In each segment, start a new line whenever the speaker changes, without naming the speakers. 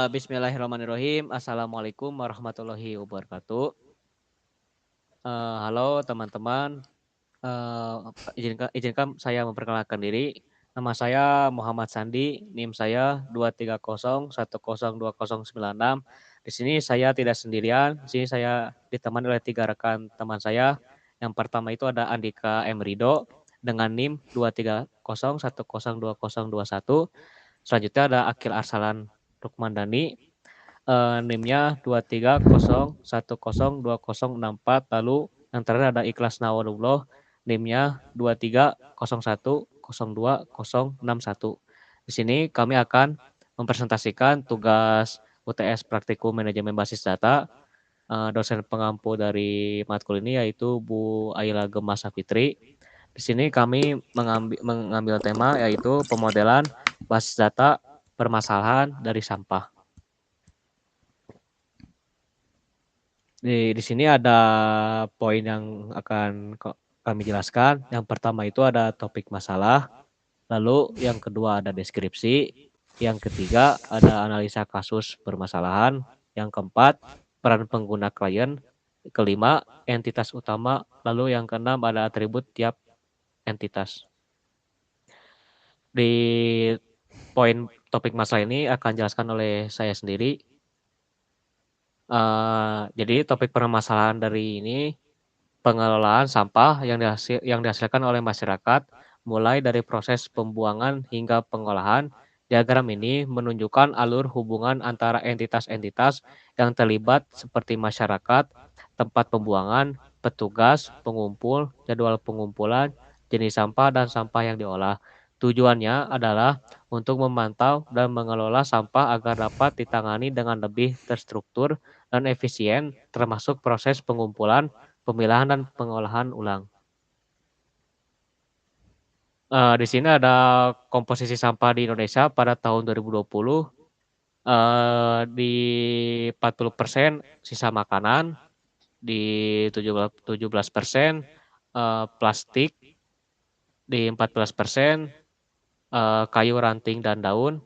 Bismillahirrahmanirrahim. Assalamualaikum warahmatullahi wabarakatuh. Halo teman-teman, izinkan saya memperkenalkan diri. Nama saya Muhammad Sandi, NIM saya 230102096. Di sini saya tidak sendirian, di sini saya ditemani oleh 3 rekan teman saya. Yang pertama itu ada Andika M. Rido dengan NIM 230102021. Selanjutnya ada Akil Arsalan Rukmandani, NIM-nya 230102064. Lalu yang terakhir ada Ikhlas Nawarullah, NIM-nya 230102061. Di sini kami akan mempresentasikan tugas UTS Praktikum Manajemen Basis Data. Dosen pengampu dari matkul ini yaitu Bu Ayla Gemma Safitri. Di sini kami mengambil tema yaitu pemodelan basis data permasalahan dari sampah. Di sini ada poin yang akan kami jelaskan. Yang pertama itu ada topik masalah, lalu yang kedua ada deskripsi, yang ketiga ada analisa kasus permasalahan, yang keempat peran pengguna klien, kelima entitas utama, lalu yang keenam ada atribut tiap entitas. Di poin topik masalah ini akan dijelaskan oleh saya sendiri. Jadi topik permasalahan dari ini pengelolaan sampah yang dihasilkan oleh masyarakat, mulai dari proses pembuangan hingga pengolahan. Diagram ini menunjukkan alur hubungan antara entitas-entitas yang terlibat seperti masyarakat, tempat pembuangan, petugas, pengumpul, jadwal pengumpulan, jenis sampah, dan sampah yang diolah. Tujuannya adalah untuk memantau dan mengelola sampah agar dapat ditangani dengan lebih terstruktur dan efisien, termasuk proses pengumpulan, pemilahan, dan pengolahan ulang. Di sini ada komposisi sampah di Indonesia pada tahun 2020. Di 40% sisa makanan, di 17% plastik, di 14% kayu ranting dan daun,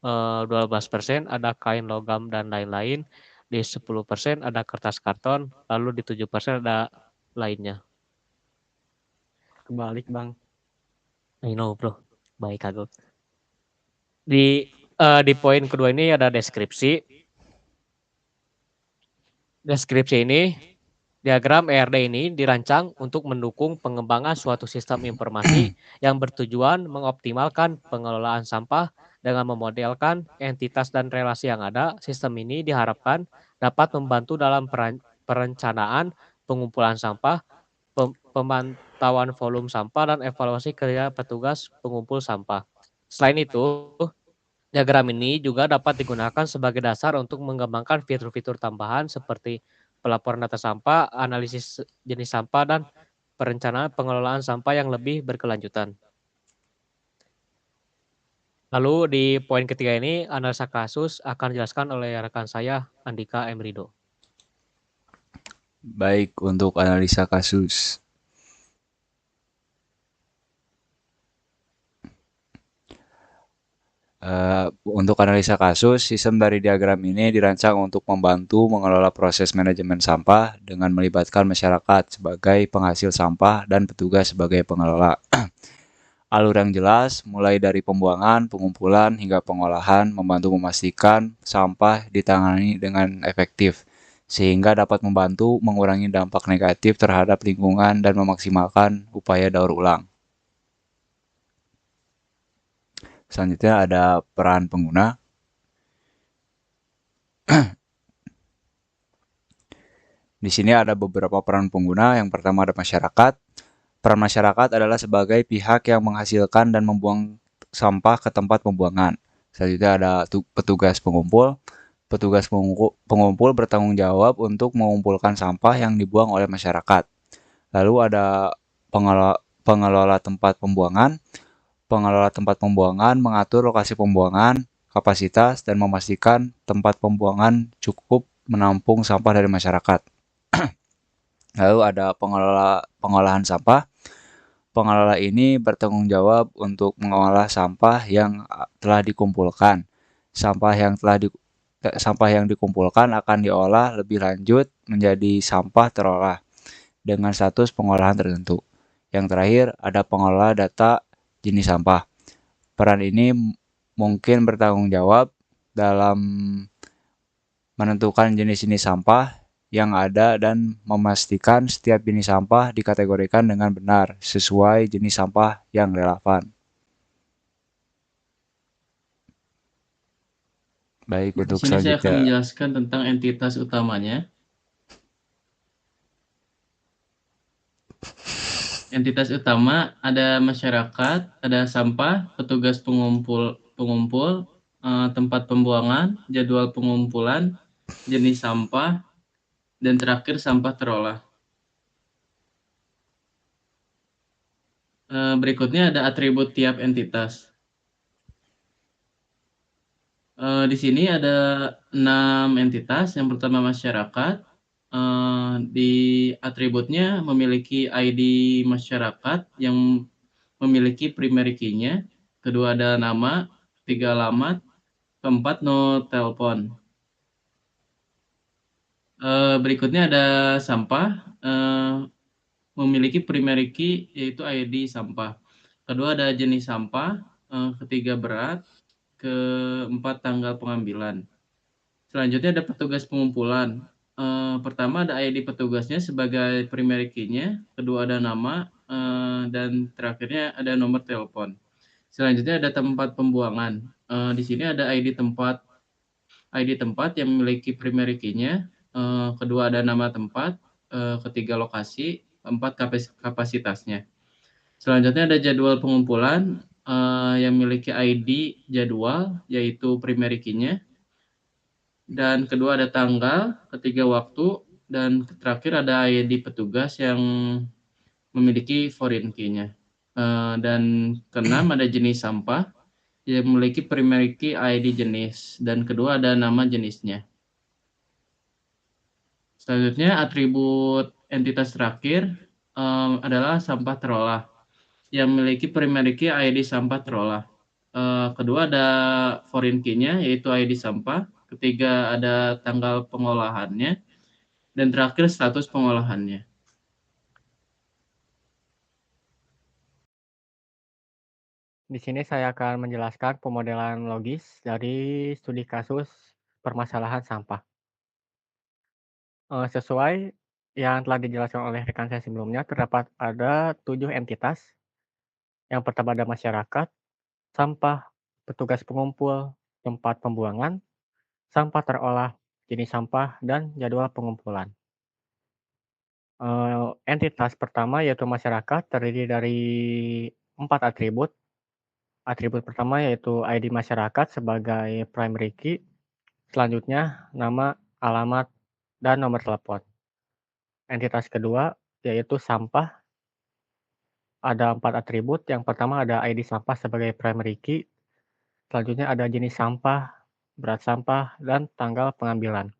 12% ada kain logam dan lain-lain, di 10% ada kertas karton, lalu di 7% ada lainnya.
Kebalik, Bang.
I know, bro. Baik, Kagok. Di poin kedua ini ada deskripsi. Deskripsi ini, diagram ERD ini dirancang untuk mendukung pengembangan suatu sistem informasi yang bertujuan mengoptimalkan pengelolaan sampah dengan memodelkan entitas dan relasi yang ada. Sistem ini diharapkan dapat membantu dalam perencanaan pengumpulan sampah, pemantauan volume sampah, dan evaluasi kerja petugas pengumpul sampah. Selain itu, diagram ini juga dapat digunakan sebagai dasar untuk mengembangkan fitur-fitur tambahan seperti pelaporan data sampah, analisis jenis sampah, dan perencanaan pengelolaan sampah yang lebih berkelanjutan. Lalu di poin ketiga ini, analisa kasus akan dijelaskan oleh rekan saya, Andika M. Rido.
Baik, untuk analisa kasus. Untuk analisa kasus, sistem dari diagram ini dirancang untuk membantu mengelola proses manajemen sampah dengan melibatkan masyarakat sebagai penghasil sampah dan petugas sebagai pengelola. Alur yang jelas, mulai dari pembuangan, pengumpulan, hingga pengolahan, membantu memastikan sampah ditangani dengan efektif, sehingga dapat membantu mengurangi dampak negatif terhadap lingkungan dan memaksimalkan upaya daur ulang. Selanjutnya ada peran pengguna. Di sini ada beberapa peran pengguna. Yang pertama ada masyarakat. Peran masyarakat adalah sebagai pihak yang menghasilkan dan membuang sampah ke tempat pembuangan. Selanjutnya ada petugas pengumpul. Petugas pengumpul bertanggung jawab untuk mengumpulkan sampah yang dibuang oleh masyarakat. Lalu ada pengelola tempat pembuangan. Pengelola tempat pembuangan mengatur lokasi pembuangan, kapasitas, dan memastikan tempat pembuangan cukup menampung sampah dari masyarakat. Lalu ada pengolahan sampah. Pengelola ini bertanggung jawab untuk mengolah sampah yang telah dikumpulkan. Sampah yang sampah yang dikumpulkan akan diolah lebih lanjut menjadi sampah terolah dengan status pengolahan tertentu. Yang terakhir, ada pengelola data jenis sampah. Peran ini mungkin bertanggung jawab dalam menentukan jenis-jenis sampah yang ada dan memastikan setiap jenis sampah dikategorikan dengan benar sesuai jenis sampah yang relevan. Baik,
Di
untuk
sini saya akan
selanjutnya.
menjelaskan tentang entitas utamanya. Entitas utama ada masyarakat, ada sampah, petugas pengumpul, tempat pembuangan, jadwal pengumpulan, jenis sampah, dan terakhir sampah terolah. Berikutnya ada atribut tiap entitas. Di sini ada 6 entitas. Yang pertama masyarakat. Di atributnya memiliki ID masyarakat yang memiliki primary key-nya. Kedua ada nama, ketiga alamat, keempat no telepon. Berikutnya ada sampah, memiliki primary key yaitu ID sampah. Kedua ada jenis sampah, ketiga berat, keempat tanggal pengambilan. Selanjutnya ada petugas pengumpulan. Pertama ada ID petugasnya sebagai primary key-nya, kedua ada nama, dan terakhirnya ada nomor telepon. Selanjutnya ada tempat pembuangan. Di sini ada ID tempat yang memiliki primary key-nya, kedua ada nama tempat, ketiga lokasi, keempat kapasitasnya. Selanjutnya ada jadwal pengumpulan yang memiliki ID jadwal yaitu primary key-nya, dan kedua ada tanggal, ketiga waktu, dan terakhir ada ID petugas yang memiliki foreign key-nya. Dan keenam ada jenis sampah yang memiliki primary key ID jenis, dan kedua ada nama jenisnya. Selanjutnya atribut entitas terakhir adalah sampah terolah yang memiliki primary key ID sampah terolah. Kedua ada foreign key-nya yaitu ID sampah, ketiga ada tanggal pengolahannya, dan terakhir status pengolahannya.
Di sini saya akan menjelaskan pemodelan logis dari studi kasus permasalahan sampah. Sesuai yang telah dijelaskan oleh rekan saya sebelumnya, terdapat ada 7 entitas. Yang pertama ada masyarakat, sampah, petugas pengumpul, tempat pembuangan, sampah terolah, jenis sampah, dan jadwal pengumpulan. Entitas pertama yaitu masyarakat terdiri dari 4 atribut. Atribut pertama yaitu ID masyarakat sebagai primary key, selanjutnya nama, alamat, dan nomor telepon. Entitas kedua yaitu sampah, ada 4 atribut. Yang pertama ada ID sampah sebagai primary key, selanjutnya ada jenis sampah, berat sampah, dan tanggal pengambilan.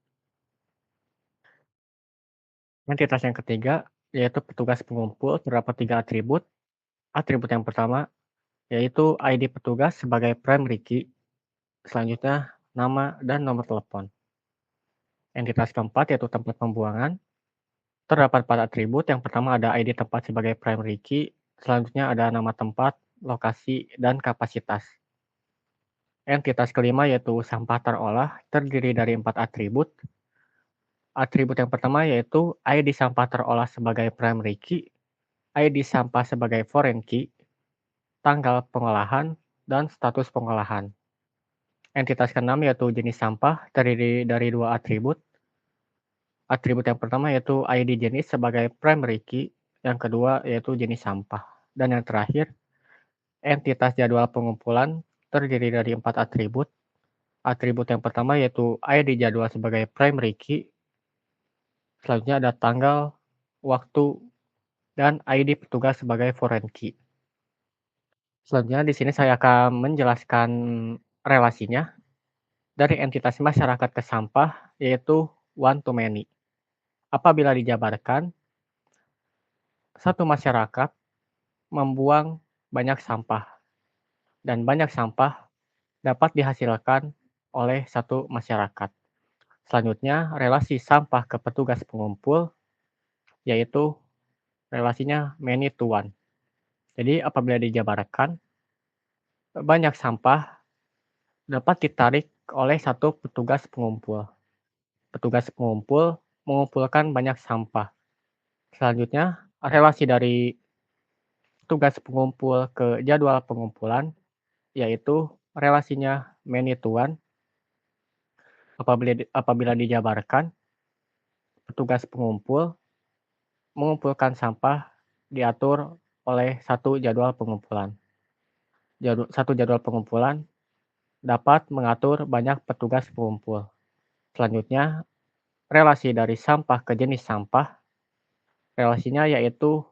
Entitas yang ketiga yaitu petugas pengumpul, terdapat 3 atribut. Atribut yang pertama yaitu ID petugas sebagai primary key, selanjutnya nama dan nomor telepon. Entitas keempat yaitu tempat pembuangan, terdapat 4 atribut. Yang pertama ada ID tempat sebagai primary key, selanjutnya ada nama tempat, lokasi, dan kapasitas. Entitas kelima yaitu sampah terolah, terdiri dari 4 atribut. Atribut yang pertama yaitu ID sampah terolah sebagai primary key, ID sampah sebagai foreign key, tanggal pengolahan, dan status pengolahan. Entitas keenam yaitu jenis sampah, terdiri dari 2 atribut. Atribut yang pertama yaitu ID jenis sebagai primary key, yang kedua yaitu jenis sampah. Dan yang terakhir, entitas jadwal pengumpulan terdiri dari 4 atribut. Atribut yang pertama yaitu ID jadwal sebagai primary key, selanjutnya ada tanggal, waktu, dan ID petugas sebagai foreign key. Selanjutnya di sini saya akan menjelaskan relasinya dari entitas masyarakat ke sampah yaitu one to many. Apabila dijabarkan, satu masyarakat membuang banyak sampah dan banyak sampah dapat dihasilkan oleh satu masyarakat. Selanjutnya, relasi sampah ke petugas pengumpul, yaitu relasinya many to one. Jadi apabila dijabarkan, banyak sampah dapat ditarik oleh satu petugas pengumpul. Petugas pengumpul mengumpulkan banyak sampah. Selanjutnya, relasi dari tugas pengumpul ke jadwal pengumpulan, yaitu relasinya many to one. Apabila dijabarkan, petugas pengumpul mengumpulkan sampah diatur oleh satu jadwal pengumpulan. Satu jadwal pengumpulan dapat mengatur banyak petugas pengumpul. Selanjutnya, relasi dari sampah ke jenis sampah, relasinya yaitu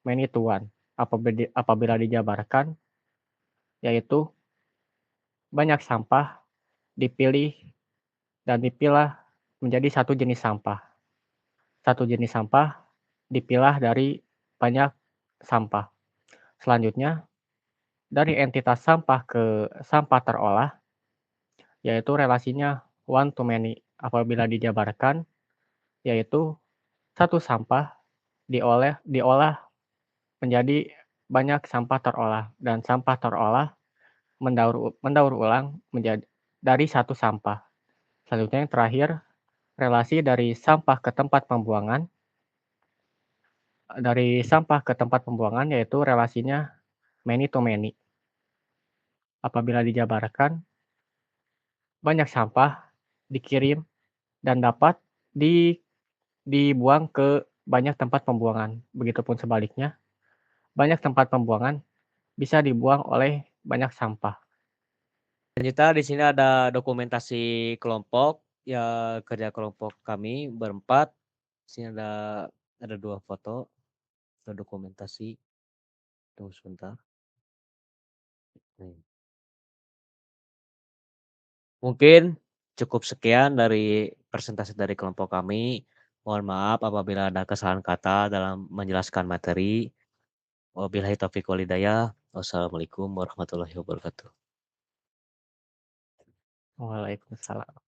many to one. Apabila dijabarkan, yaitu banyak sampah dipilih dan dipilah menjadi satu jenis sampah. Satu jenis sampah dipilah dari banyak sampah. Selanjutnya, dari entitas sampah ke sampah terolah, yaitu relasinya one to many. Apabila dijabarkan, yaitu satu sampah diolah menjadi banyak sampah terolah, dan sampah terolah mendaur ulang menjadi dari satu sampah. Selanjutnya yang terakhir, relasi dari sampah ke tempat pembuangan. Dari sampah ke tempat pembuangan yaitu relasinya many to many. Apabila dijabarkan, banyak sampah dikirim dan dapat dibuang ke banyak tempat pembuangan. Begitupun sebaliknya, banyak tempat pembuangan bisa dibuang oleh banyak sampah.
Selanjutnya di sini ada dokumentasi kelompok, ya kerja kelompok kami berempat. Di sini ada 2 foto, ada dokumentasi. Tunggu sebentar. Nih. Mungkin cukup sekian dari presentasi dari kelompok kami. Mohon maaf apabila ada kesalahan kata dalam menjelaskan materi. Wabillahi taufiq wal hidayah. Wassalamualaikum warahmatullahi wabarakatuh.
Waalaikumsalam.